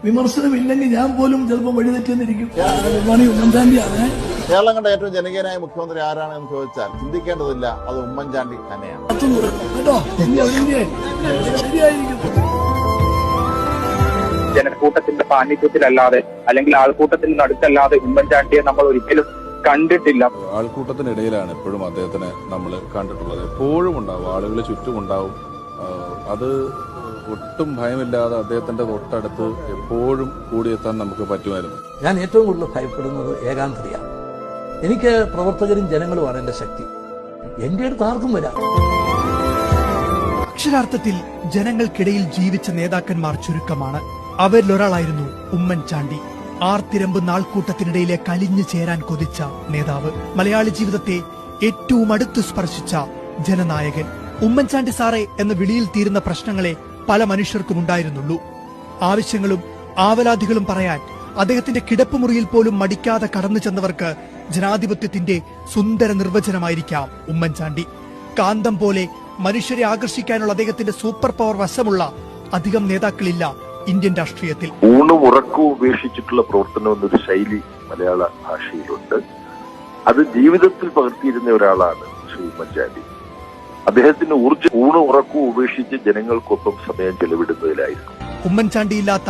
വിമർശനമില്ലെങ്കിൽ ഞാൻ പോലും ചിലപ്പോൾ വഴിതെറ്റിയെന്നിരിക്കും. ഉമ്മൻചാണ്ടിയാണ്. കേരളം കണ്ട ഏറ്റവും ജനകീയനായ മുഖ്യമന്ത്രി ആരാണെന്ന് ചോദിച്ചാൽ ചിന്തിക്കേണ്ടതില്ല, അത് ഉമ്മൻചാണ്ടി തന്നെയാണ്. ജനക്കൂട്ടത്തിന്റെ സാന്നിധ്യത്തിലല്ലാതെ അല്ലെങ്കിൽ ആൾക്കൂട്ടത്തിന്റെ നടുക്കല്ലാതെ ഉമ്മൻചാണ്ടിയെ നമ്മൾ ഒരിക്കലും കണ്ടിട്ടില്ല. ആൾക്കൂട്ടത്തിനിടയിലാണ് എപ്പോഴും അദ്ദേഹത്തിനെ നമ്മൾ കണ്ടിട്ടുള്ളത്. എപ്പോഴും ഉണ്ടാവും, ആളുകൾ ചുറ്റും ഉണ്ടാവും. അത് ഒട്ടും ഭയമില്ലാതെ അദ്ദേഹത്തിന്റെ തൊട്ടടുത്ത് എപ്പോഴും കൂടിയെത്താൻ നമുക്ക് പറ്റുമായിരുന്നു. ഞാൻ ഏറ്റവും കൂടുതൽ ഭയപ്പെടുന്നത് ഏകാന്തതയാണ്. എനിക്ക് പ്രവർത്തകരും ജനങ്ങളുമാണ് എന്റെ ശക്തി. എന്റെ അടുത്ത് ആർക്കും വരാം. അക്ഷരാർത്ഥത്തിൽ ജനങ്ങൾക്കിടയിൽ ജീവിച്ച നേതാക്കന്മാർ ചുരുക്കമാണ്. അവരിലൊരാളായിരുന്നു ഉമ്മൻചാണ്ടി. ആർത്തിരമ്പ് നാൾക്കൂട്ടത്തിനിടയിലെ കലിഞ്ഞു ചേരാൻ കൊതിച്ച നേതാവ്, മലയാളി ജീവിതത്തെ ഏറ്റവും അടുത്ത് സ്പർശിച്ച ജനനായകൻ. ഉമ്മൻചാണ്ടി സാറേ എന്ന വിളിയിൽ തീരുന്ന പ്രശ്നങ്ങളെ പല മനുഷ്യർക്കും ഉണ്ടായിരുന്നുള്ളൂ. ആവശ്യങ്ങളും ആവലാതികളും പറയാൻ അദ്ദേഹത്തിന്റെ കിടപ്പുമുറിയിൽ പോലും മടിക്കാതെ കടന്നു ചെന്നവർക്ക് ജനാധിപത്യത്തിന്റെ സുന്ദര നിർവചനമായിരിക്കാം ഉമ്മൻചാണ്ടി. കാന്തം പോലെ മനുഷ്യരെ ആകർഷിക്കാനുള്ള അദ്ദേഹത്തിന്റെ സൂപ്പർ പവർ വശമുള്ള അധികം നേതാക്കളില്ല ഇന്ത്യൻ രാഷ്ട്രീയത്തിൽ. ഊണും ഉറക്കവും ഉപേക്ഷിച്ചിട്ടുള്ള പ്രവർത്തനം എന്നൊരു ശൈലി മലയാള ഭാഷയിലുണ്ട്. അത് ജീവിതത്തിൽ പകർത്തിയിരുന്ന ഒരാളാണ് ശ്രീ ഉമ്മൻചാണ്ടി. അദ്ദേഹത്തിന് ഊണും ഉറക്കവും ഉപേക്ഷിച്ച് ജനങ്ങൾക്കൊപ്പം സമയം ചെലവിടുന്നതിലായിരുന്നു. ഉമ്മൻചാണ്ടി ഇല്ലാത്ത